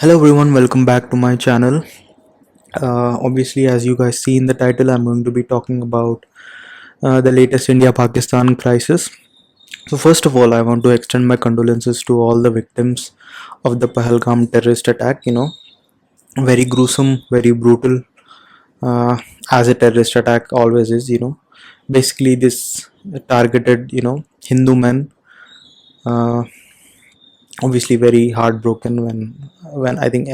Hello everyone, welcome back to my channel. Obviously, as you guys see in the title, I'm going to be talking about the latest India-Pakistan crisis. So first of all, I want to extend my condolences to all the victims of the Pahalgam terrorist attack. Very gruesome, very brutal, as a terrorist attack always is. Basically this targeted, Hindu men. Uh, Obviously, very heartbroken when I think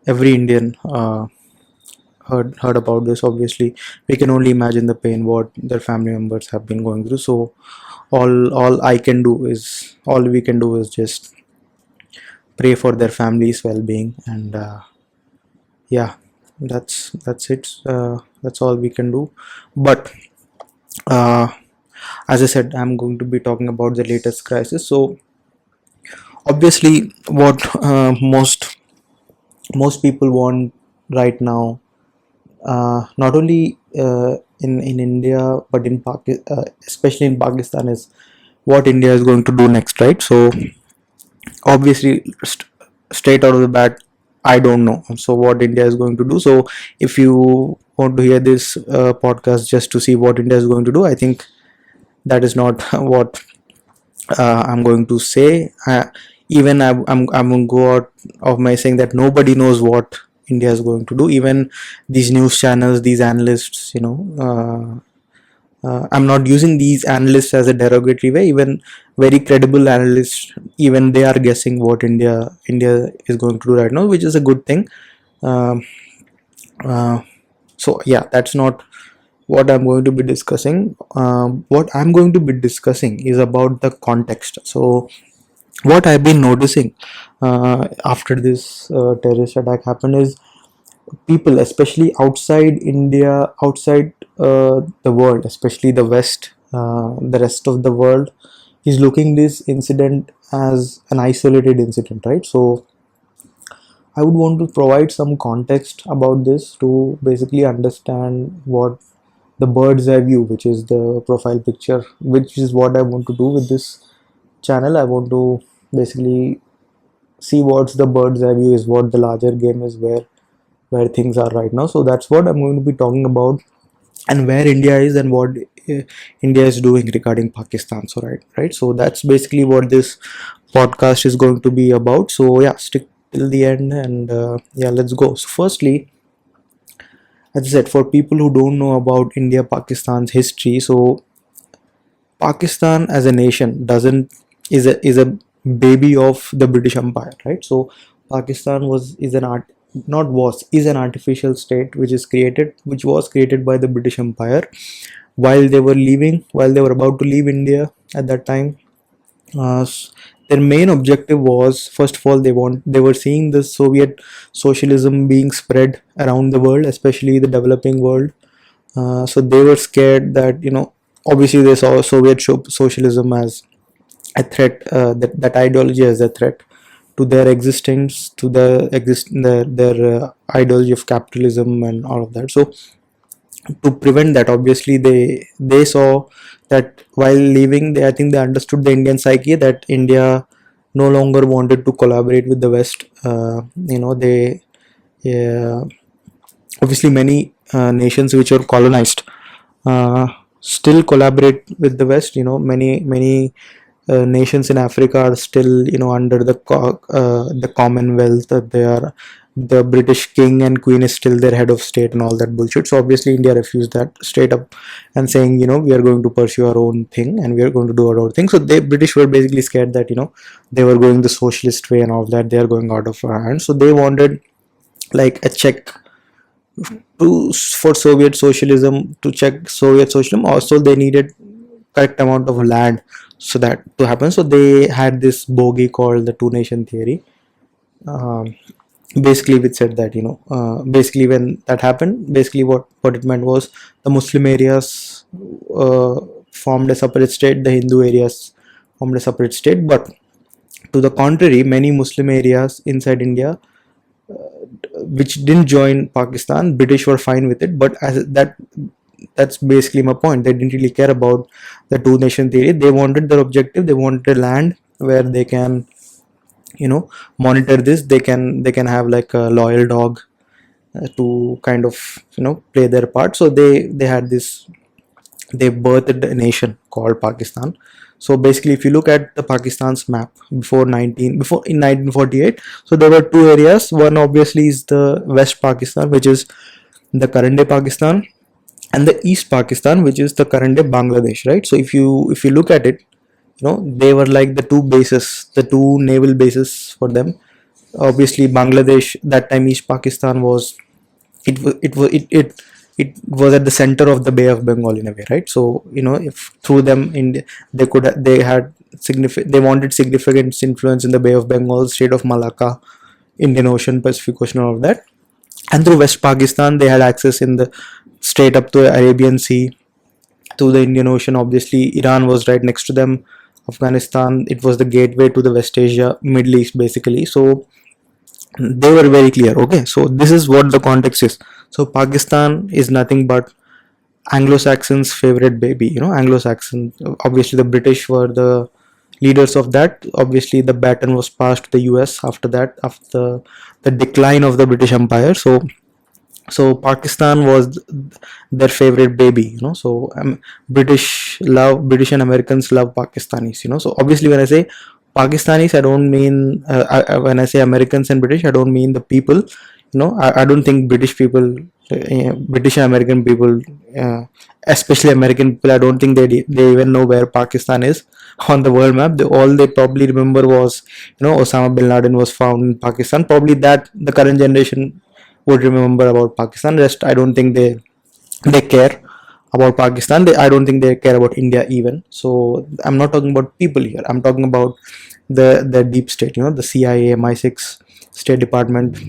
every Indian. Heard about this. Obviously we can only imagine the pain what their family members have been going through. So all we can do is just pray for their families well-being, and yeah, that's it. That's all we can do. But uh, as I said, I'm going to be talking about the latest crisis. So obviously what most people want right now, not only in India but especially in Pakistan, is what India is going to do next, right? So obviously, straight out of the bat, I don't know. So what India is going to do? So if you want to hear this podcast just to see what India is going to do, I think that is not what I'm going to say. Even I'm going to go out of my saying that nobody knows what India is going to do. Even these news channels, these analysts, I'm not using these analysts as a derogatory way. Even very credible analysts, even they are guessing what India is going to do right now, which is a good thing. Um, uh, so yeah, that's not what I'm going to be discussing. What I'm going to be discussing is about the context. So what I've been noticing after this terrorist attack happened is people, especially outside India, outside the world, especially the West, the rest of the world, is looking this incident as an isolated incident, right? So I would want to provide some context about this to basically understand what the bird's eye view, which is the profile picture, which is what I want to do with this channel. I want to basically see what's the bird's eye view, is what the larger game is, where things are right now. So that's what I'm going to be talking about, and where India is and what India is doing regarding Pakistan. So right. So that's basically what this podcast is going to be about. So yeah, stick till the end, and yeah, let's go. So firstly, as I said, for people who don't know about India Pakistan's history, so Pakistan as a nation doesn't is a baby of the British Empire, right? So Pakistan was is an art not was is an artificial state which was created by the British Empire while they were about to leave India at that time. uh, s- their main objective was, first of all, they were seeing the Soviet socialism being spread around the world, especially the developing world. So they were scared that, obviously they saw Soviet socialism as a threat, that ideology as a threat to their existence, to their ideology of capitalism and all of that. So to prevent that, obviously they saw that while leaving, I think they understood the Indian psyche, that India no longer wanted to collaborate with the West. They yeah, obviously many nations which are colonized uh, still collaborate with the West. Many nations in Africa are still, under the Commonwealth. That they are the British king and queen is still their head of state and all that bullshit. So obviously India refused that straight up, and saying, we are going to pursue our own thing and we are going to do our own thing. So they British were basically scared that, they were going the socialist way and all that. They are going out of our hands. So they wanted like a check for Soviet socialism, to check Soviet socialism. Also they needed correct amount of land so that to happen. So they had this bogey called the two nation theory. um, Basically which said that, basically when that happened, basically what it meant was the Muslim areas uh, formed a separate state, the Hindu areas formed a separate state. But to the contrary, many Muslim areas inside India which didn't join Pakistan, British were fine with it. But that's basically my point. They didn't really care about the two nation theory. They wanted their objective. They wanted land where they can monitor this. They can have like a loyal dog to kind of play their part. So they had this, they birthed a nation called Pakistan. So basically, if you look at the Pakistan's map before in 1948, so there were two areas. One obviously is the West Pakistan, which is the current day Pakistan, and the East Pakistan, which is the current day Bangladesh, right? So if you look at it, they were like the two bases, the two naval bases for them. Obviously, Bangladesh that time, East Pakistan was, it was at the center of the Bay of Bengal in a way, right? So if through them, India, they had significant, they wanted significant influence in the Bay of Bengal, Strait of Malacca, Indian Ocean, Pacific Ocean, all of that. And through West Pakistan, they had access in the straight up to the Arabian Sea, to the Indian Ocean. Obviously, Iran was right next to them. Afghanistan, it was the gateway to the West Asia, Middle East, basically. So they were very clear. Okay, so this is what the context is. So Pakistan is nothing but Anglo-Saxons' favorite baby. Anglo-Saxon. Obviously, the British were the leaders of that. Obviously, the baton was passed to the US after that, after the decline of the British Empire. So Pakistan was their favorite baby. So British and Americans love Pakistanis. So obviously, when I say Pakistanis, I don't mean when I say Americans and British, I don't mean the people. I don't think British people, British and American people, especially American people, I don't think they even know where Pakistan is on the world map. All they probably remember was, Osama bin Laden was found in Pakistan. Probably that the current generation would remember about Pakistan. Rest, I don't think they care about Pakistan. I don't think they care about India even. So I'm not talking about people here. I'm talking about the deep state. The CIA, MI6, State Department,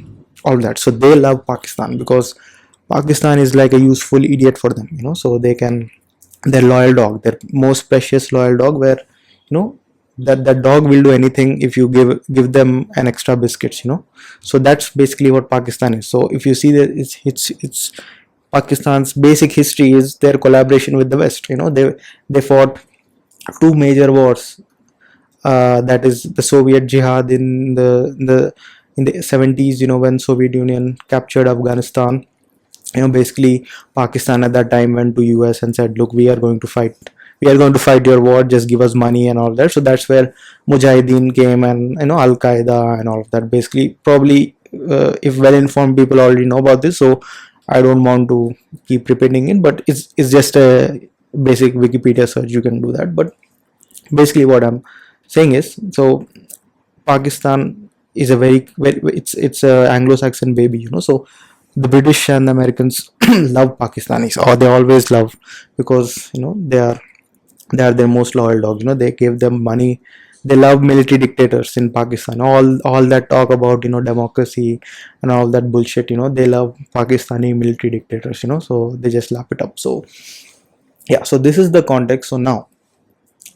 all that. So they love Pakistan because Pakistan is like a useful idiot for them. So they can, their loyal dog, their most precious loyal dog, where that dog will do anything if you give them an extra biscuits. So that's basically what Pakistan is. So if you see that it's Pakistan's basic history is their collaboration with the West. They fought two major wars, that is the Soviet jihad in the 70s, when Soviet Union captured Afghanistan. Basically Pakistan at that time went to US and said, look, we are going to fight your war, just give us money and all that. So that's where Mujahideen came, and Al Qaeda and all of that. Basically, probably if well informed people already know about this, so I don't want to keep repeating it, but it's just a basic Wikipedia search, you can do that. But basically what I'm saying is, so Pakistan is a very it's a Anglo-Saxon baby. So the British and the Americans love Pakistanis, or they always love, because they are their most loyal dog. They give them money. They love military dictators in Pakistan. All that talk about democracy and all that bullshit. They love Pakistani military dictators. So they just lap it up. So yeah. So this is the context. So now,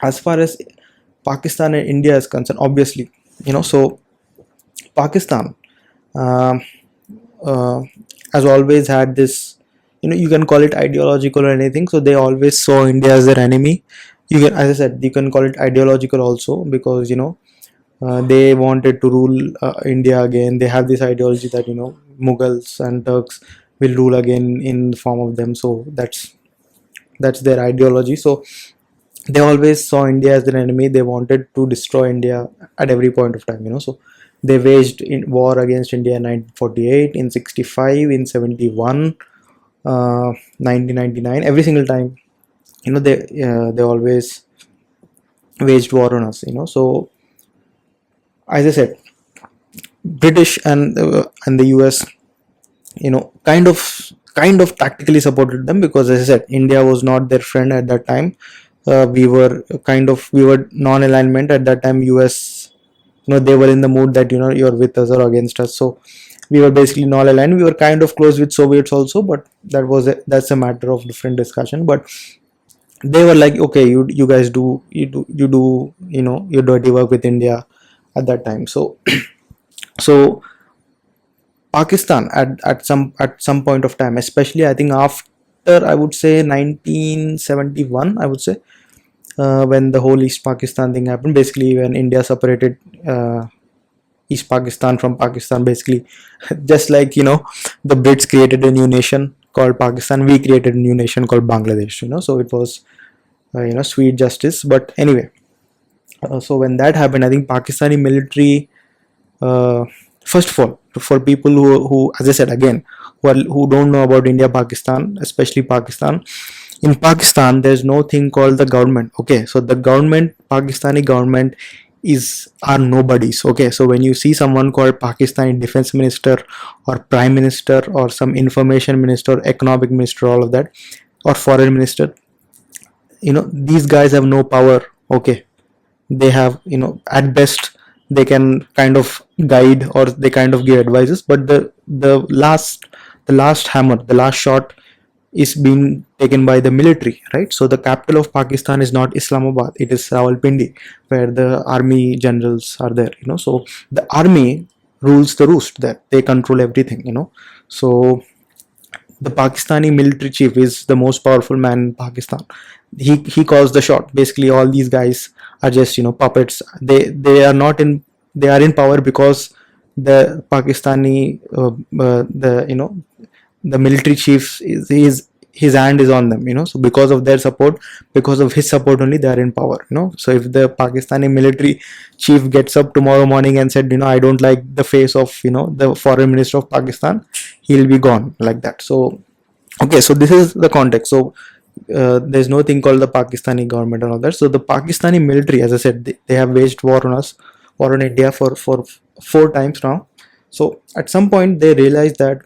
as far as Pakistan and India is concerned, obviously, so Pakistan um has always had this, you can call it ideological or anything. So they always saw India as their enemy. You can, as I said, you can call it ideological also, because they wanted to rule India again. They have this ideology that Mughals and Turks will rule again in the form of them. So that's their ideology. So they always saw India as their enemy. They wanted to destroy India at every point of time. So they waged in war against India in 1948, in 65, in 71, 1999. Every single time, they always waged war on us. So as I said, British and the US, kind of tactically supported them, because as I said, India was not their friend at that time. We were non-alignment at that time. US, they were in the mood that you're with us or against us. So we were basically non-aligned. We were kind of close with Soviets also, but that's a matter of different discussion. But they were like, okay, you guys do your dirty work with India at that time. So so Pakistan at some point of time, especially I think after, I would say 1971, I would say, when the whole East Pakistan thing happened, basically when India separated East Pakistan from Pakistan, basically. Just like, the Brits created a new nation called Pakistan, we created a new nation called Bangladesh, so it was, sweet justice. But anyway, so when that happened, I think Pakistani military, uh, first of all, for people who, as I said again, who don't know about India, Pakistan, especially Pakistan, in Pakistan there's no thing called the government. Okay, so the government, Pakistani government, are nobodies. Okay, so when you see someone called Pakistani defense minister or prime minister or some information minister, economic minister, all of that, or foreign minister, these guys have no power. Okay, they have, at best they can kind of guide or they kind of give advices, but the last hammer, the last shot is being taken by the military, right? So the capital of Pakistan is not Islamabad, it is Rawalpindi, where the army generals are there, so the army rules the roost there, they control everything, so the Pakistani military chief is the most powerful man in Pakistan. He calls the shot. Basically, all these guys are just, puppets. They are not in. They are in power because the Pakistani the military chief is his hand is on them. So because of their support, because of his support only, they are in power. So if the Pakistani military chief gets up tomorrow morning and said, I don't like the face of the foreign minister of Pakistan, he'll be gone like that. So okay, so this is the context. So there's no thing called the Pakistani government and all that. So the Pakistani military, as I said, they have waged war on us, war on India for 4 times now. So at some point they realized that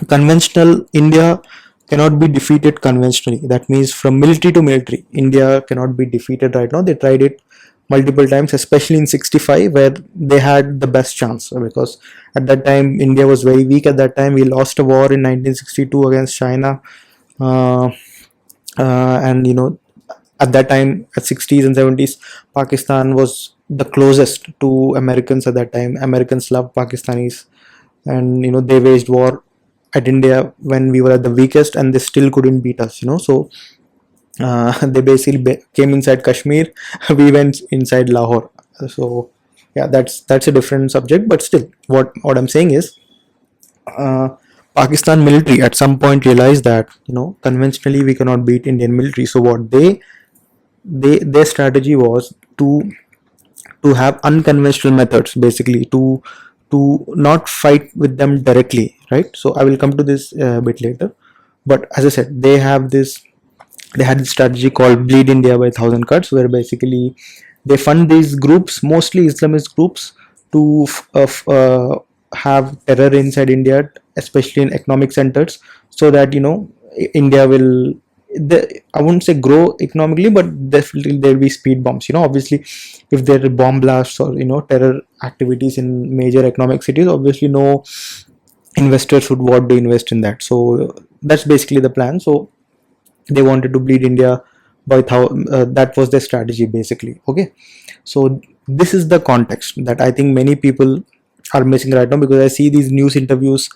conventional India cannot be defeated conventionally. That means from military to military, India cannot be defeated right now. They tried it multiple times, especially in 65, where they had the best chance, because at that time India was very weak. At that time we lost a war in 1962 against China, uh, and at that time, at 60s and 70s, Pakistan was the closest to Americans. At that time Americans loved Pakistanis, and they waged war at India when we were at the weakest, and they still couldn't beat us. So they basically came inside Kashmir. We went inside Lahore. So yeah, that's a different subject, but still, what I'm saying is, uh, Pakistan military at some point realized that conventionally we cannot beat Indian military. So what their strategy was to have unconventional methods, basically to not fight with them directly, right? So I will come to this a bit later, but as I said, they had this strategy called Bleed India by Thousand Cuts, where basically they fund these groups, mostly Islamist groups, to have terror inside India, especially in economic centers, so that India will, I wouldn't say grow economically, but definitely there will be speed bumps. Obviously, if there are bomb blasts or terror activities in major economic cities, obviously no investors would want to invest in that. So that's basically the plan. So they wanted to bleed India by that was their strategy basically. Okay, so this is the context that I think many people are missing right now, because I see these news interviews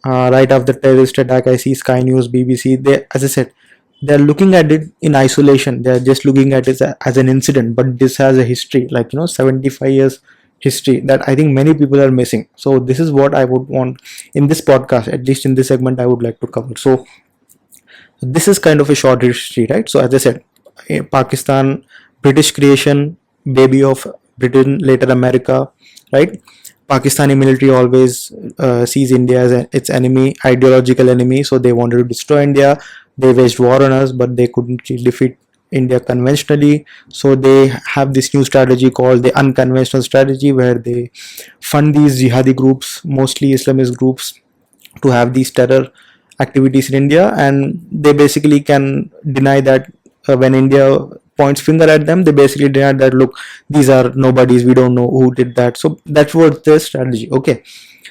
right after the terrorist attack. I see Sky News, BBC. They, as I said, they're looking at it in isolation. They're just looking at it as an incident, but this has a history, like 75 years history, that I think many people are missing. So this is what I would want in this podcast, at least in this segment, I would like to cover. So this is kind of a short history, right? So as I said, Pakistan, British creation, baby of Britain, later America, right? Pakistani military always sees India as its enemy, ideological enemy. So they wanted to destroy India. They waged war on us, but they couldn't defeat India conventionally. So they have this new strategy called the unconventional strategy, where they fund these jihadi groups, mostly Islamist groups, to have these terror activities in India, and they basically can deny that when India points finger at them, they basically deny that, look, these are nobodies, we don't know who did that. So that's what their strategy. Okay,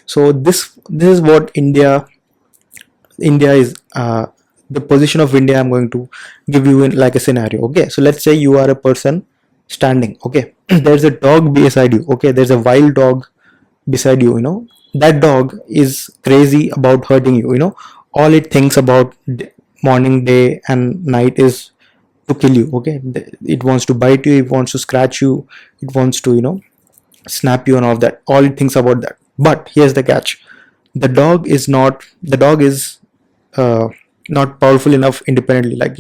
so this is what India is. The position of India, I'm going to give you in like a scenario. Okay, so let's say you are a person standing. Okay, there's a dog beside you. Okay, there's a wild dog beside you. That dog is crazy about hurting you. All it thinks about morning, day, and night is to kill you. Okay, it wants to bite you, it wants to scratch you, it wants to snap you and all of that. All it thinks about that. But here's the catch: the dog is uh, not powerful enough independently. Like,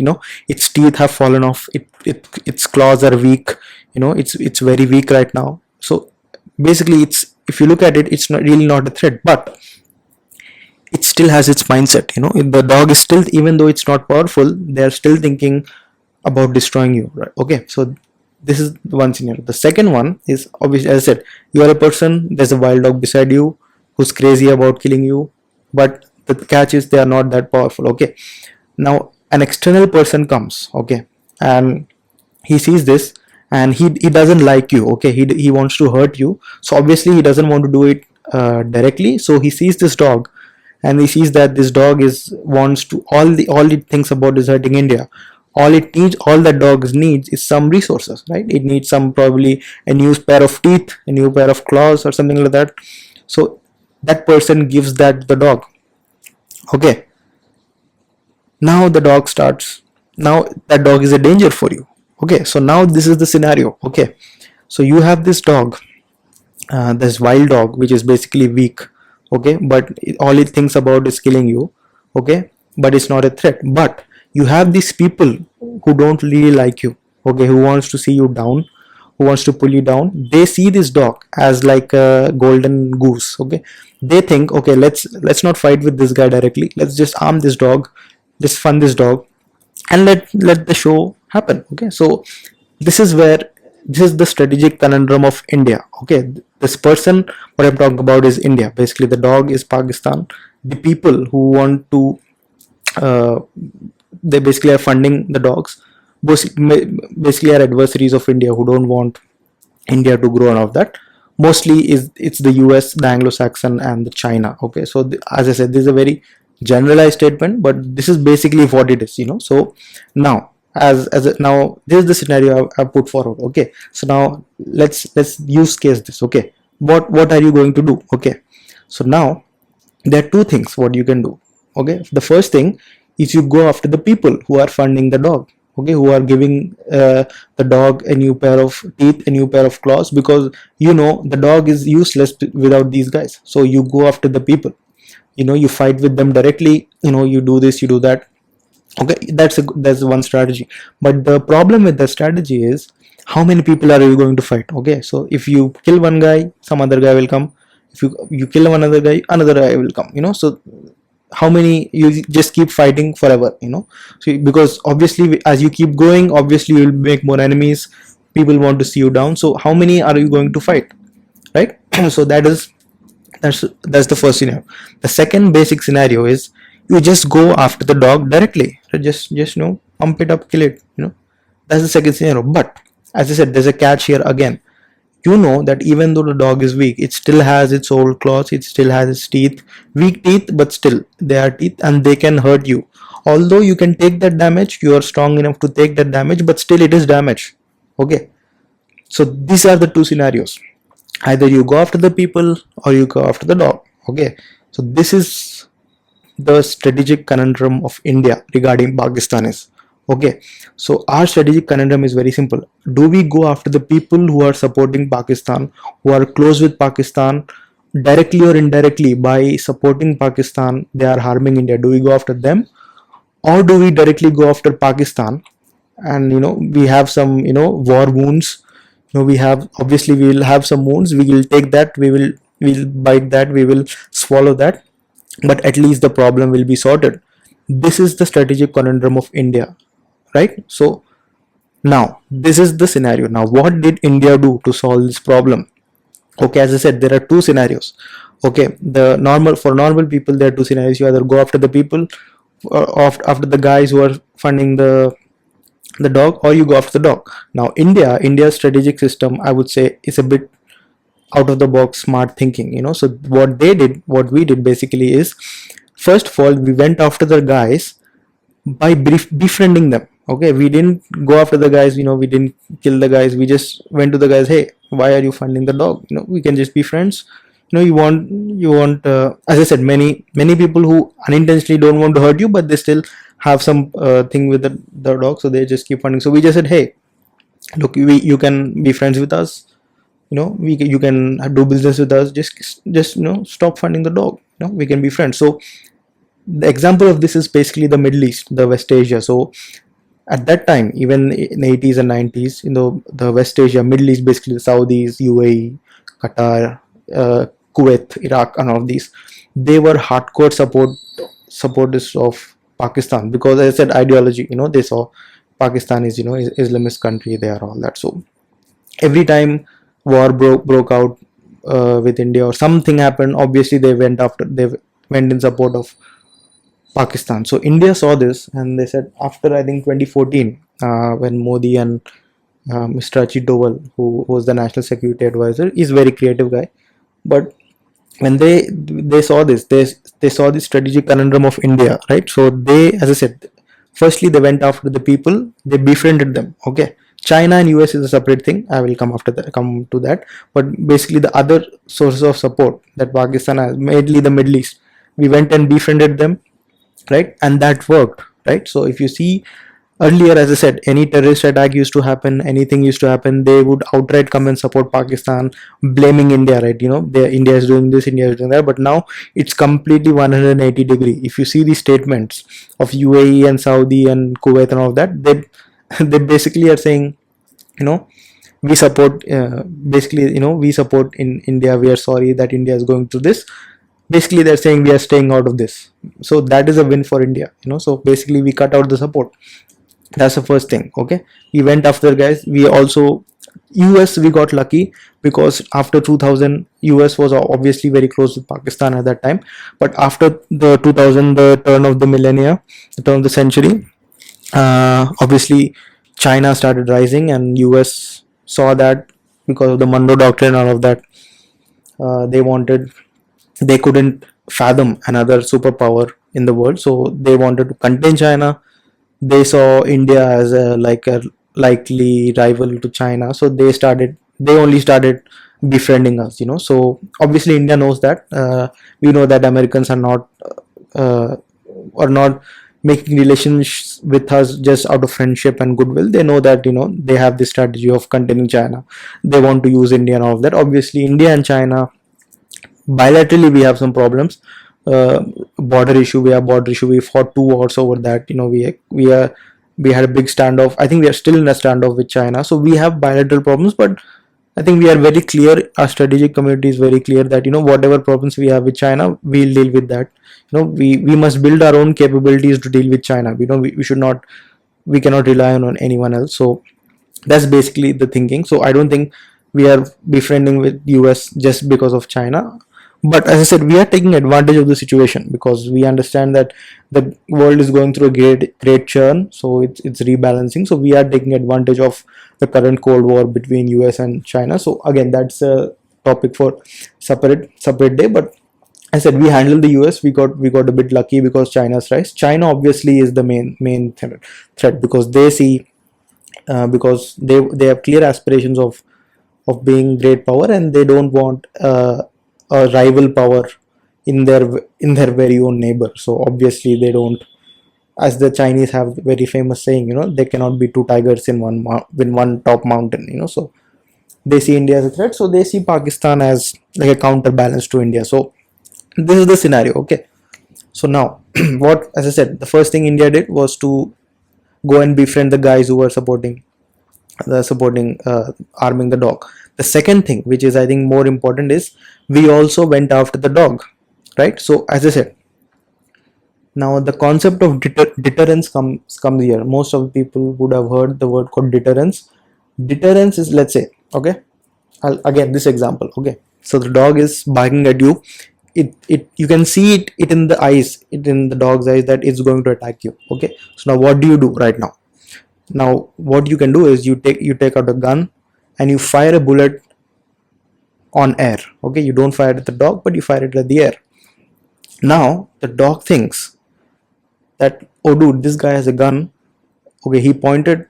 its teeth have fallen off. Its claws are weak. It's very weak right now. So basically, it's if you look at it, it's not really not a threat, but it still has its mindset. The dog is still, even though it's not powerful, they are still thinking about destroying you, right? Okay, so this is one scenario. The second one is, obviously, as I said, you are a person, there's a wild dog beside you who's crazy about killing you, but the catch is they are not that powerful. Okay, now an external person comes, okay, and he sees this, and he doesn't like you. Okay, he wants to hurt you, so obviously he doesn't want to do it directly. So he sees this dog, and he sees that this dog is wants to, all it thinks about is hurting India. All that dog needs is some resources, right? It needs some, probably a new pair of teeth, a new pair of claws, or something like that. So that person gives that the dog. Okay, now the dog starts, now that dog is a danger for you. Okay, so now this is the scenario. Okay, so you have this dog, this wild dog, which is basically weak. Okay, but all it thinks about is killing you. Okay, but it's not a threat. But you have these people who don't really like you. Okay, who wants to see you down, who wants to pull you down. They see this dog as like a golden goose. Okay, they think, okay, let's not fight with this guy directly, let's just arm this dog, just fund this dog, and let the show happen. Okay, so this is where, this is the strategic conundrum of India. Okay, this person, what I'm talking about is India. Basically, the dog is Pakistan. The people who want to, uh, they basically are funding the dogs, basically are adversaries of India, who don't want India to grow and all of that. Mostly is, it's the US, the Anglo-Saxon, and the China. Okay, so as I said, this is a very generalized statement, but this is basically what it is. So now, now this is the scenario I put forward. Okay, so now let's use case this. Okay, what are you going to do? Okay, so now there are two things what you can do. Okay, the first thing is you go after the people who are funding the dog. Okay, who are giving the dog a new pair of teeth, a new pair of claws, because the dog is useless without these guys. So you go after the people, you fight with them directly, you do this, you do that. Okay, that's one strategy. But the problem with the strategy is, how many people are you going to fight? Okay, so if you kill one guy, some other guy will come. If you kill another guy, another guy will come. So how many, you just keep fighting forever. So because obviously, as you keep going, obviously you'll make more enemies, people want to see you down. So how many are you going to fight, right? So that's the first scenario. The second basic scenario is, you just go after the dog directly. So just pump it up, kill it. That's the second scenario. But as I said, there's a catch here again. That even though the dog is weak, it still has its old claws, it still has its teeth, weak teeth, but still they are teeth, and they can hurt you. Although you can take that damage, you are strong enough to take that damage, but still it is damage. Okay, so these are the two scenarios. Either you go after the people or you go after the dog. Okay, so this is the strategic conundrum of India regarding Pakistan is. Okay, so our strategic conundrum is very simple. Do we go after the people who are supporting Pakistan, who are close with Pakistan, directly or indirectly? By supporting Pakistan, they are harming India. Do we go after them, or do we directly go after Pakistan? And we have some war wounds. We have, obviously we will have some wounds. We will take that. We'll bite that. We will swallow that. But at least the problem will be sorted. This is the strategic conundrum of India, right? So now this is the scenario. Now what did India do to solve this problem? Okay, as I said, there are two scenarios. Okay, for normal people, there are two scenarios. You either go after the people, or after the guys who are funding the dog, or you go after the dog. Now India's strategic system, I would say, is a bit out of the box smart thinking. So what we did basically is, first of all, we went after the guys by befriending them. Okay, we didn't go after the guys, we didn't kill the guys. We just went to the guys, hey, why are you funding the dog? We can just be friends. You want as I said, many people who unintentionally don't want to hurt you, but they still have some thing with the dog, so they just keep funding. So we just said, hey, look, you can be friends with us. you can do business with us, just stop funding the dog, we can be friends. So the example of this is basically the Middle East, the West Asia. So at that time, even in 80s and 90s, the West Asia, Middle East, basically the Saudis, UAE, Qatar, Kuwait, Iraq, and all of these, they were hardcore supporters of Pakistan, because as I said, ideology, they saw Pakistan is Islamist country, they are all that. So every time war broke out with India or something happened, obviously they went in support of Pakistan. So India saw this and they said, after I think 2014, when Modi and Mr. Ajit Doval, who was the national security advisor, is very creative guy, but when they saw this, they saw the strategic conundrum of India, right? So they, as I said, firstly they went after the people, they befriended them. Okay, China and US is a separate thing. I will come to that. But basically, the other sources of support that Pakistan has, mainly the Middle East, we went and befriended them, right? And that worked, right? So if you see earlier, as I said, any terrorist attack used to happen, anything used to happen, they would outright come and support Pakistan, blaming India, right? India is doing this, India is doing that. But now it's completely 180-degree. If you see the statements of UAE and Saudi and Kuwait and all that, they they basically are saying, we support, we support in India, we are sorry that India is going through this. Basically they're saying we are staying out of this. So that is a win for India. So basically we cut out the support. That's the first thing. Okay, we went after guys. We also, US, we got lucky because after 2000, US was obviously very close with Pakistan at that time. But after the 2000, the turn of the millennia, the turn of the century, obviously China started rising, and US saw that because of the Monroe Doctrine and all of that. They couldn't fathom another superpower in the world, so they wanted to contain China. They saw India as a likely rival to China, so they only started befriending us. So obviously India knows that. We know that Americans uh, are not making relations with us just out of friendship and goodwill. They know that they have this strategy of containing China. They want to use India and all of that. Obviously India and China, bilaterally we have some problems. Border issue, we fought 2 wars over that. We had a big standoff. I think we are still in a standoff with China, so we have bilateral problems. But I think we are very clear, our strategic community is very clear that whatever problems we have with China, we'll deal with that. We must build our own capabilities to deal with China. We should not, we cannot rely on anyone else. So that's basically the thinking. So I don't think we are befriending with US just because of China. But as I said, we are taking advantage of the situation because we understand that the world is going through a great churn, so it's rebalancing. So we are taking advantage of the current Cold War between US and China. So again, that's a topic for separate day. But as I said, we handled the US. We got a bit lucky because China's rise. China obviously is the main threat because they see, because they have clear aspirations of being great power, and they don't want a rival power in their very own neighbor. So obviously they don't, as the Chinese have very famous saying, they cannot be two tigers in one top mountain. So they see India as a threat, so they see Pakistan as like a counterbalance to India. So this is the scenario. Okay, so now what, as I said, the first thing India did was to go and befriend the guys who were supporting arming the dog. The second thing, which is I think more important, is we also went after the dog, right? So as I said, now the concept of deterrence comes here. Most of the people would have heard the word called deterrence. Deterrence is, let's say, okay, again this example. Okay, so the dog is barking at you. You can see it in the eyes, in the dog's eyes, that it's going to attack you. Okay, so now what do you do right now? Now what you can do is you take out a gun and you fire a bullet on air. Okay, you don't fire it at the dog, but you fire it at the air. Now the dog thinks that, oh dude, this guy has a gun. Okay, he pointed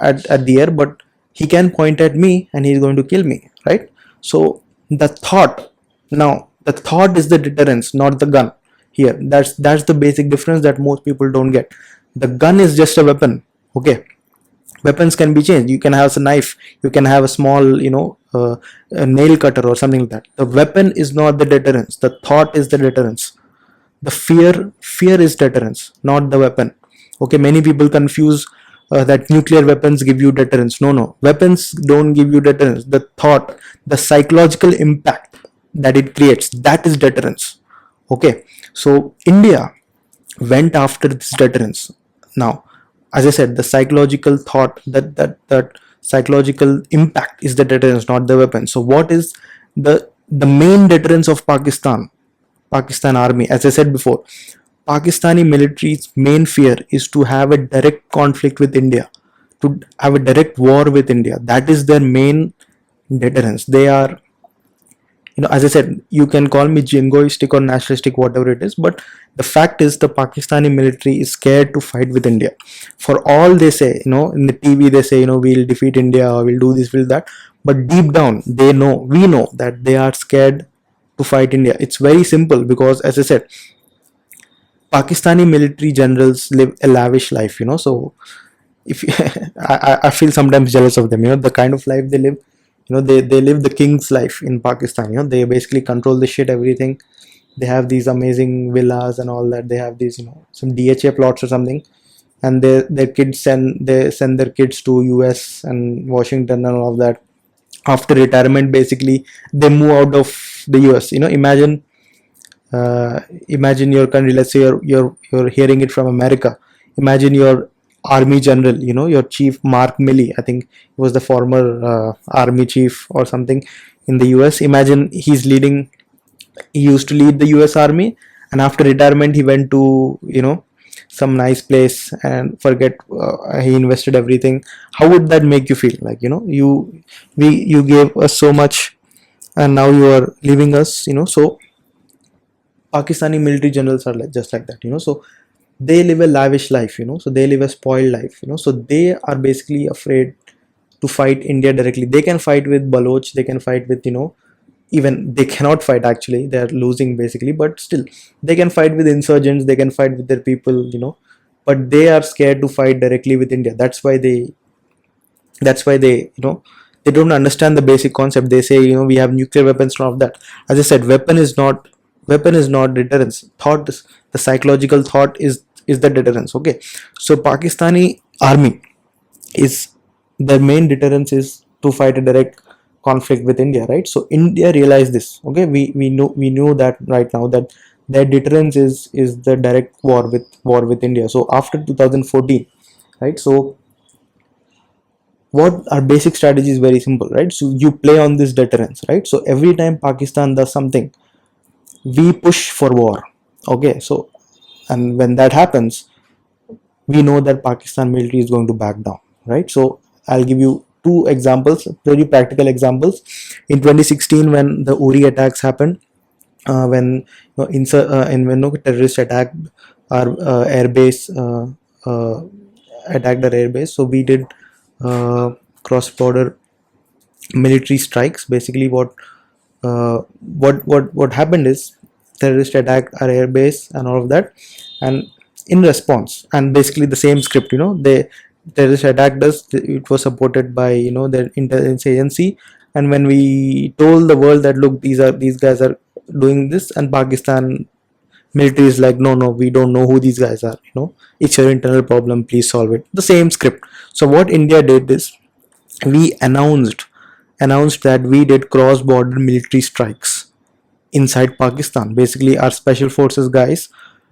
at the air, but he can point at me and he's going to kill me, right? So the thought is the deterrence, not the gun. Here, that's the basic difference that most people don't get. The gun is just a weapon. Okay, weapons can be changed. You can have a knife, you can have a small a nail cutter or something like that. The weapon is not the deterrence. The thought is the deterrence. The fear is deterrence, not the weapon. Okay, many people confuse that nuclear weapons give you deterrence. No, weapons don't give you deterrence. The thought, the psychological impact that it creates, that is deterrence. Okay, so India went after this deterrence. Now, as I said, the psychological thought, that psychological impact is the deterrence, not the weapon. So what is the main deterrence of Pakistan army? As I said before, Pakistani military's main fear is to have a direct conflict with India, to have a direct war with India. That is their main deterrence. They are, as I said, you can call me jingoistic or nationalistic, whatever it is, but the fact is the Pakistani military is scared to fight with India. For all they say, in the TV they say, we'll defeat India, or we'll do this, we'll that, but deep down we know that they are scared to fight India. It's very simple, because as I said, Pakistani military generals live a lavish life, so if I feel sometimes jealous of them, the kind of life they live. They live the king's life in Pakistan. They basically control the shit, everything. They have these amazing villas and all that. They have these, some DHA plots or something, and their kids send their kids to US and Washington and all of that. After retirement, basically they move out of the US. Imagine your country. Let's say you're hearing it from America. Imagine your army general, your chief, Mark Milley. I think he was the former army chief or something in the US. Imagine he used to lead the US army, and after retirement he went to some nice place and he invested everything. How would that make you feel? Like, you gave us so much and now you are leaving us. So Pakistani military generals are just like that. So they live a lavish life. So they live a spoiled life. So they are basically afraid to fight India directly. They can fight with Baloch, they can fight with even they cannot fight, actually they are losing basically, but still they can fight with insurgents, they can fight with their people, but they are scared to fight directly with India. That's why they they don't understand the basic concept. They say, we have nuclear weapons and all of that. As I said, weapon is not deterrence. Thought is the psychological thought is the deterrence. Okay, so Pakistani army is, their main deterrence is to fight a direct conflict with India, right? So India realized this. Okay, we know that right now, that their deterrence is the direct war with India. So after 2014, right? So what our basic strategy is very simple, right? So you play on this deterrence, right? So every time Pakistan does something, we push for war. Okay, so, and when that happens, we know that Pakistan military is going to back down, right? So I'll give you two examples, very practical examples. In 2016, when the Uri attacks happened, when terrorists attacked our airbase, so we did cross-border military strikes. Basically, what happened is, terrorists attacked our airbase and all of that, and in response, and basically the same script, they terrorists attacked us. It was supported by their intelligence agency, and when we told the world that, look, these guys are doing this, and Pakistan military is like, no, we don't know who these guys are, it's your internal problem, please solve it. The same script. So what India did is, we announced that we did cross-border military strikes inside Pakistan. Basically, our special forces guys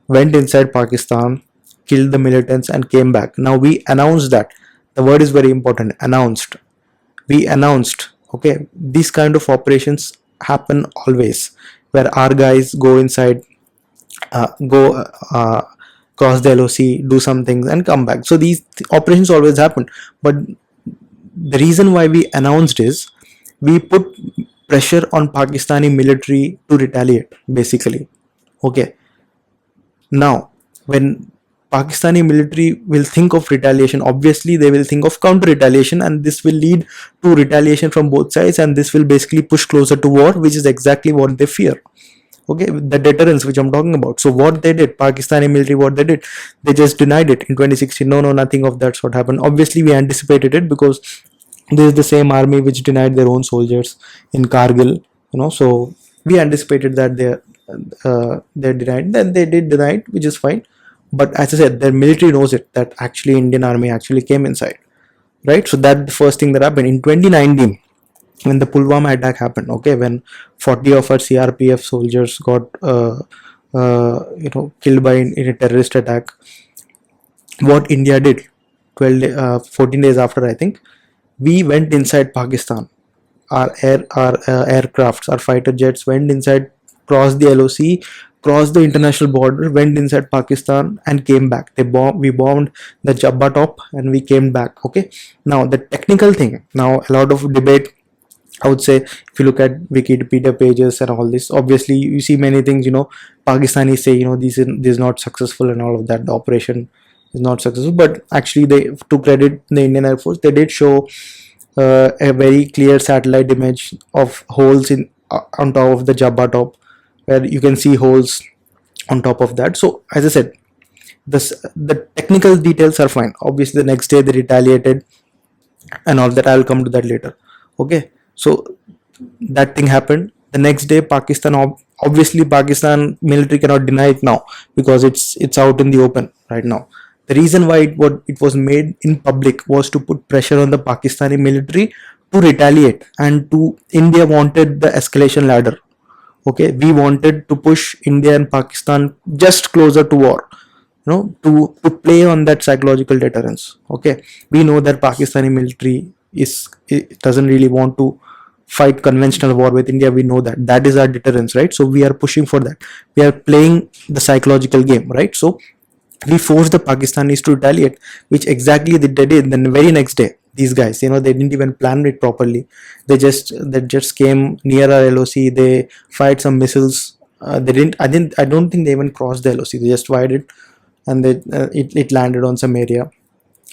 went inside Pakistan, killed the militants, and came back. Now we announced that. The word is very important. Announced. We announced. Okay, these kind of operations happen always, where our guys go inside, cross the LOC, do some things, and come back. So these operations always happen. But the reason why we announced is, we put pressure on Pakistani military to retaliate, basically. Okay. Now, when Pakistani military will think of retaliation, obviously they will think of counter retaliation, and this will lead to retaliation from both sides, and this will basically push closer to war, which is exactly what they fear. Okay, the deterrence which I'm talking about. So what they did, Pakistani military, what they did, they just denied it in 2016. No, nothing of that sort happened. Obviously we anticipated it, because This is the same army which denied their own soldiers in Kargil, so we anticipated that they're denied, then they did deny it, which is fine. But as I said, their military knows it, that actually Indian army actually came inside, right? So that's the first thing that happened in 2019 when the Pulwama attack happened. Okay, when 40 of our CRPF soldiers got killed by in a terrorist attack. What India did 14 days after, I think, we went inside Pakistan. Our aircrafts, our fighter jets went inside, crossed the LOC, crossed the international border, went inside Pakistan, and came back. We bombed the Jabba top, and we came back. Okay. Now the technical thing. Now a lot of debate. I would say, if you look at Wikipedia pages and all this, obviously you see many things. Pakistanis say, this is not successful and all of that. The operation is not successful, but actually, they, to credit the Indian Air Force, they did show a very clear satellite image of holes in on top of the Jabba top, where you can see holes on top of that. So as I said, the technical details are fine. Obviously, the next day they retaliated and all that. I'll come to that later. Okay, so that thing happened. The next day, Pakistan, obviously Pakistan military cannot deny it now, because it's out in the open right now. The reason why it was made in public was to put pressure on the Pakistani military to retaliate, and to India wanted the escalation ladder. Okay, we wanted to push India and Pakistan just closer to war, to play on that psychological deterrence. Okay, we know that Pakistani military it doesn't really want to fight conventional war with India. We know that is our deterrence, right? So we are pushing for that. We are playing the psychological game, right? So we forced the Pakistanis to retaliate, which exactly they did. Then the very next day, these guys, they didn't even plan it properly. They just came near our LOC. They fired some missiles. They didn't. I don't think they even crossed the LOC. They just fired it, and it landed on some area.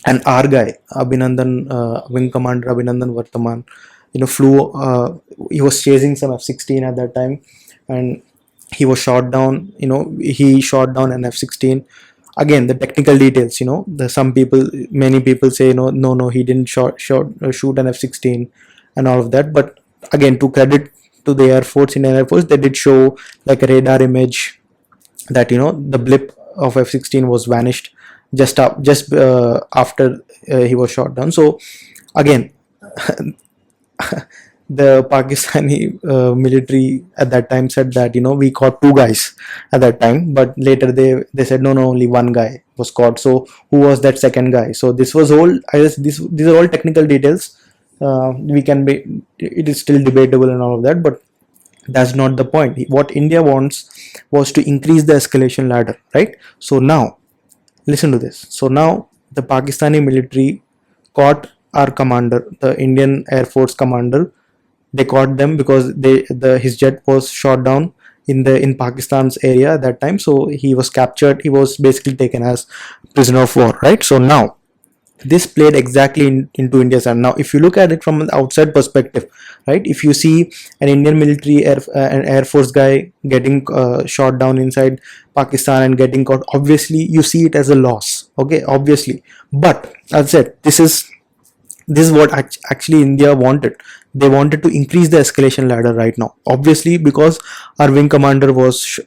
And our guy Abhinandan, wing commander Abhinandan Vartaman, flew. He was chasing some F-16 at that time, and he was shot down. He shot down an F-16. Again, the technical details. Many people say no, he didn't shoot an F-16 and all of that. But again, to credit to the Air Force, Indian Air Force, they did show like a radar image that the blip of F-16 was vanished just after he was shot down. So again, the Pakistani military at that time said that we caught two guys at that time, but later they said no, only one guy was caught. So who was that second guy? So this was all, I guess, these are all technical details. It is still debatable and all of that, but that's not the point. What India wants was to increase the escalation ladder, right? So now listen to this. So now the Pakistani military caught our commander, the Indian Air Force commander. They caught them because his jet was shot down in Pakistan's area at that time. So he was captured. He was basically taken as prisoner of war, right? So now this played exactly into India's hand. Now, if you look at it from an outside perspective, right? If you see an Indian military an Air Force guy getting shot down inside Pakistan and getting caught, obviously you see it as a loss. Okay, obviously. But as I said, this is what actually India wanted. They wanted to increase the escalation ladder right now. Obviously, because our wing commander was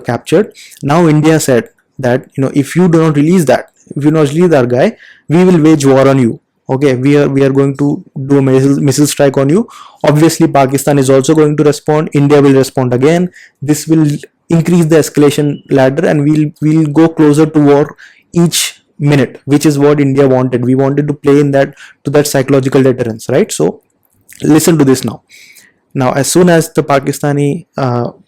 captured. Now India said that if you do not release that, if you not release our guy, we will wage war on you. Okay, we are going to do a missile strike on you. Obviously, Pakistan is also going to respond. India will respond again. This will increase the escalation ladder, and we'll go closer to war each minute, which is what India wanted. We wanted to play to that psychological deterrence, right? So listen to this now. Now, as soon as the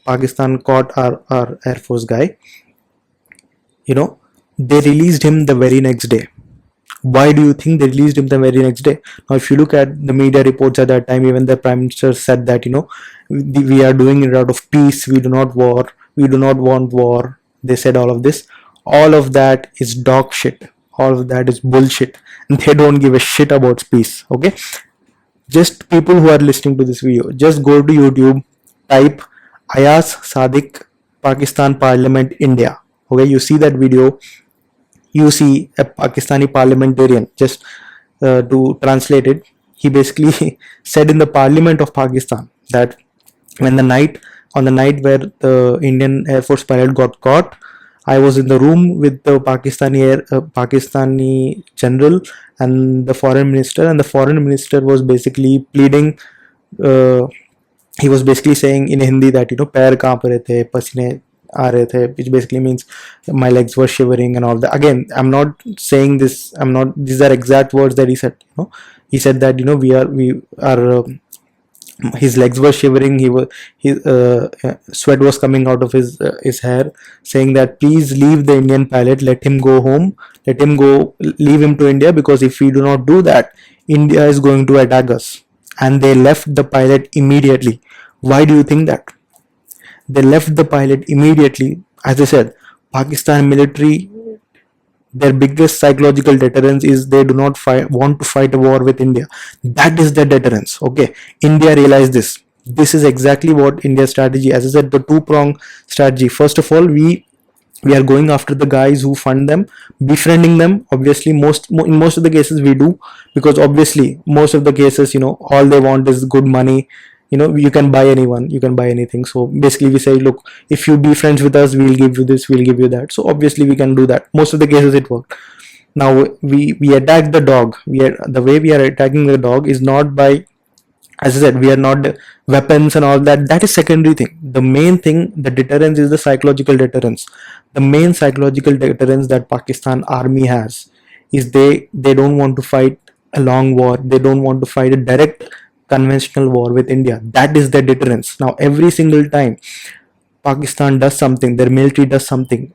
Pakistan caught our Air Force guy, they released him the very next day. Why do you think they released him the very next day? Now, if you look at the media reports at that time, even the Prime Minister said that we are doing it out of peace. We do not want war. They said all of this. All of that is dog shit. All of that is bullshit. And they don't give a shit about peace. Okay, just people who are listening to this video, just go to YouTube, type Ayaz Sadiq Pakistan Parliament India. Okay, you see that video. You see a Pakistani parliamentarian. Just to translate it, he basically said in the parliament of Pakistan that when the night on the night where the Indian Air Force pilot got caught, I was in the room with the Pakistani general and the foreign minister, and the foreign minister was basically pleading. Uh, he was basically saying in Hindi that पैर कांप रहे थे, पसीने आ रहे थे, which basically means my legs were shivering and all that. Again, I'm not saying this. I'm not. These are exact words that he said. He said that we are. His legs were shivering. His sweat was coming out of his hair, saying that please leave the Indian pilot. Let him go home. Let him go. Leave him to India, because if we do not do that, India is going to attack us. And they left the pilot immediately. Why do you think that? They left the pilot immediately. As I said, Pakistan military, their biggest psychological deterrence is they do not want to fight a war with India. That is their deterrence. Okay, India realized this. This is exactly what India's strategy. As I said, the two-prong strategy. First of all, we are going after the guys who fund them, befriending them. Obviously, in most of the cases we do, because obviously most of the cases, all they want is good money. You can buy anyone, you can buy anything. So basically we say, look, if you be friends with us, we'll give you this, we'll give you that. So obviously we can do that. Most of the cases it worked. Now we attack the dog. The way we are attacking the dog is not by, as I said, we are not weapons and all that. That is secondary thing. The main thing, the deterrence, is the psychological deterrence. The main psychological deterrence that Pakistan army has is they don't want to fight a long war. They don't want to fight a direct conventional war with India. That is the deterrence. Now every single time Pakistan does something, their military does something,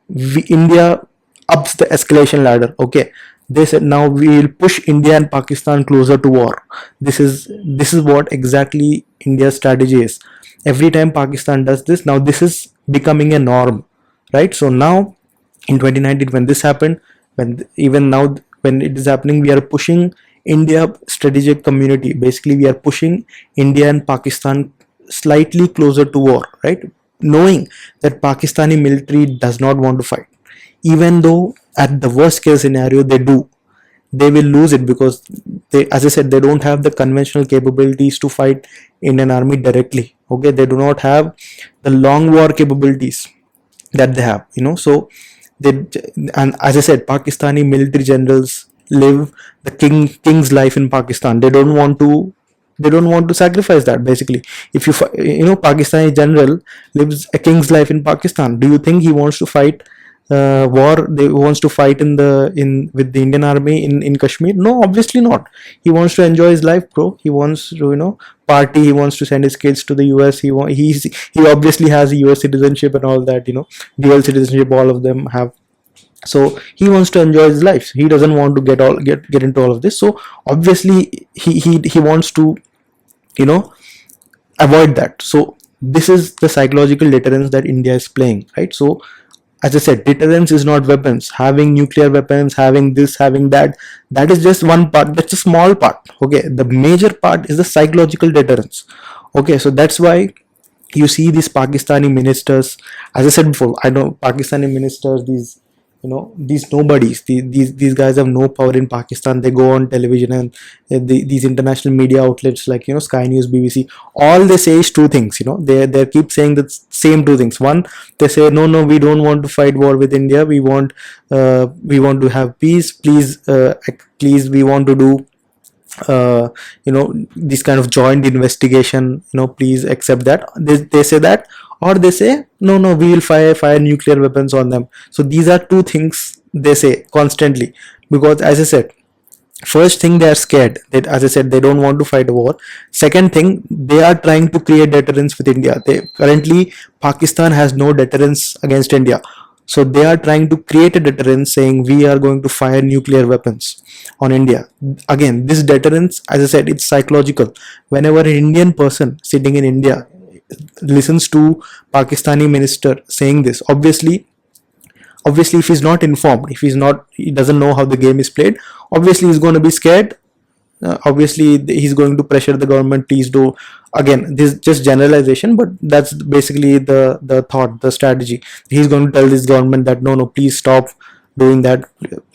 India ups the escalation ladder. Okay, they said now we will push India and Pakistan closer to war. This is what exactly India's strategy is. Every time Pakistan does this, now this is becoming a norm, right? So now in 2019, when this happened, even now when it is happening, we are pushing India strategic community. Basically, we are pushing India and Pakistan slightly closer to war, right? Knowing that Pakistani military does not want to fight, even though at the worst case scenario they will lose it, because they, as I said, they don't have the conventional capabilities to fight Indian army directly. Okay, they do not have the long war capabilities that they have. So they, and as I said, Pakistani military generals live the king's life in Pakistan. They don't want to sacrifice that. Basically, if Pakistani general lives a king's life in Pakistan, do you think he wants to fight war? They wants to fight in with the Indian army in Kashmir? No, obviously not. He wants to enjoy his life, bro. He wants to party. He wants to send his kids to the US. He obviously has a US citizenship and all that. Dual citizenship, all of them have. So he wants to enjoy his life. He doesn't want to get into all of this. So obviously he wants to avoid that. So this is the psychological deterrence that India is playing, right? So as I said, deterrence is not weapons. Having nuclear weapons, having this, having that, that is just one part. That's a small part. Okay, the major part is the psychological deterrence. Okay, so that's why you see these Pakistani ministers. As I said before, I know Pakistani ministers, these nobodies, these guys have no power in Pakistan. They go on television and these international media outlets like Sky News, BBC, all they say is two things. They keep saying the same two things. One, they say no, we don't want to fight war with India. We want to have peace. Please, we want to do this kind of joint investigation. Please accept that. They say that. Or they say no, we will fire nuclear weapons on them. So these are two things they say constantly, because as I said, first thing, they are scared that, as I said, they don't want to fight a war. Second thing, they are trying to create deterrence with India. Currently Pakistan has no deterrence against India, so they are trying to create a deterrence, saying we are going to fire nuclear weapons on India. Again, this deterrence, as I said, it's psychological. Whenever an Indian person sitting in India listens to Pakistani minister saying this, obviously if he's not informed, if he doesn't know how the game is played, obviously he's going to be scared. Obviously he's going to pressure the government, please do. Again, this is just generalization, but that's basically the thought, the strategy. He's going to tell this government that no, please stop doing that,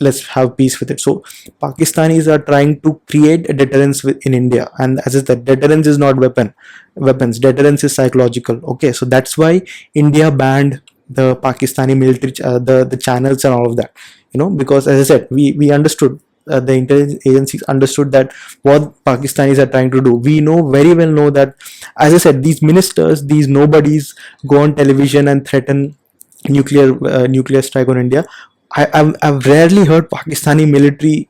let's have peace with it. So Pakistanis are trying to create a deterrence in India, and as I said, deterrence is not weapons, deterrence is psychological. Okay, so that's why India banned the Pakistani military, the channels and all of that, because as I said, we understood, the intelligence agencies understood that what Pakistanis are trying to do. We very well know that, as I said, these ministers, these nobodies, go on television and threaten nuclear strike on India. I've rarely heard Pakistani military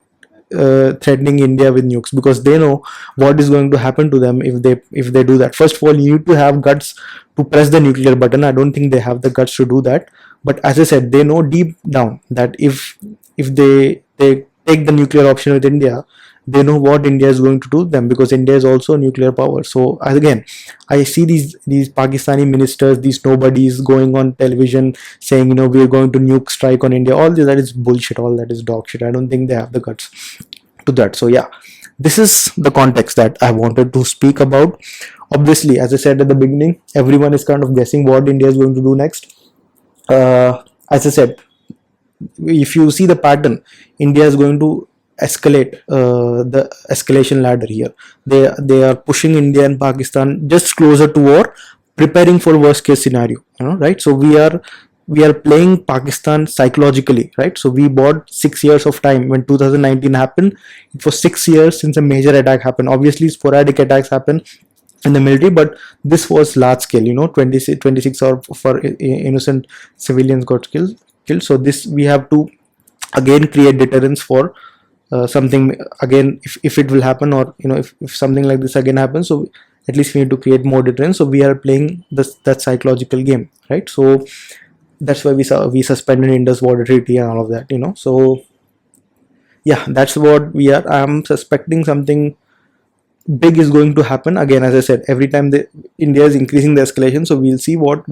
threatening India with nukes, because they know what is going to happen to them if they do that. First of all, you need to have guts to press the nuclear button. I don't think they have the guts to do that. But as I said, they know deep down that if they take the nuclear option with India, they know what India is going to do to them, because India is also a nuclear power. So again, I see these Pakistani ministers, these nobodies, going on television saying, we are going to nuke strike on India. All that is bullshit. All that is dog shit. I don't think they have the guts to that. So yeah, this is the context that I wanted to speak about. Obviously, as I said at the beginning, everyone is kind of guessing what India is going to do next. As I said, if you see the pattern, India is going to escalate, the escalation ladder here. They are pushing India and Pakistan just closer to war, preparing for worst case scenario, right? So we are playing Pakistan psychologically, right? So we bought 6 years of time. When 2019 happened, it was 6 years since a major attack happened. Obviously sporadic attacks happen in the military, but this was large scale, 26 or for innocent civilians got killed. So this, we have to again create deterrence for something again, if it will happen, or if something like this again happens. So at least we need to create more deterrence. So we are playing that psychological game, right? So that's why we suspended Indus Water Treaty and all of that, so yeah, that's what we are. I'm suspecting something big is going to happen again. As I said, every time India is increasing the escalation, so we'll see what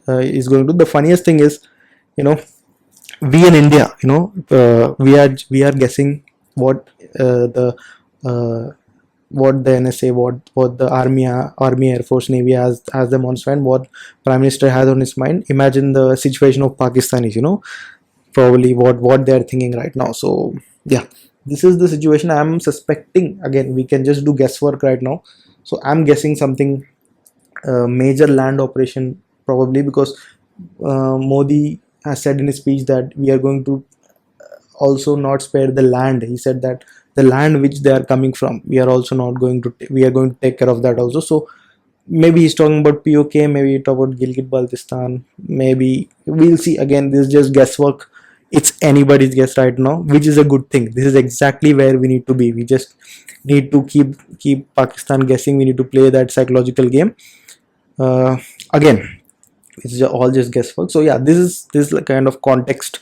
is going to. The funniest thing is, we in India, we are guessing what the NSA, what the army, Air Force, Navy has them on mind, what Prime Minister has on his mind. Imagine the situation of Pakistanis, probably what they are thinking right now. So yeah, this is the situation. I'm suspecting, again, we can just do guesswork right now. So I'm guessing something, major land operation, probably, because Modi has said in his speech that we are going to also not spare the land. He said that the land which they are coming from, we are also not going to we are going to take care of that also. So maybe he's talking about POK, maybe talk about Gilgit Baltistan, maybe, we'll see. Again, this is just guesswork. It's anybody's guess right now, which is a good thing. This is exactly where we need to be. We just need to keep Pakistan guessing. We need to play that psychological game. Again, it's all just guesswork. So yeah, this is the kind of context,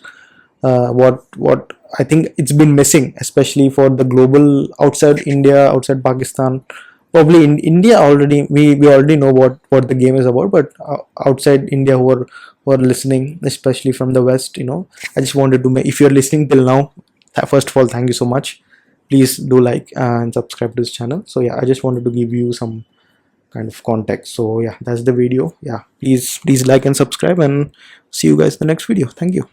what I think it's been missing, especially for the global, outside India, outside Pakistan. Probably in India already, we already know what the game is about, but outside India, who are listening, especially from the West, I just wanted to make, if you're listening till now, first of all, thank you so much. Please do like and subscribe to this channel. So yeah, I just wanted to give you some kind of context. So yeah, that's the video. Yeah, please like and subscribe, and see you guys in the next video. Thank you.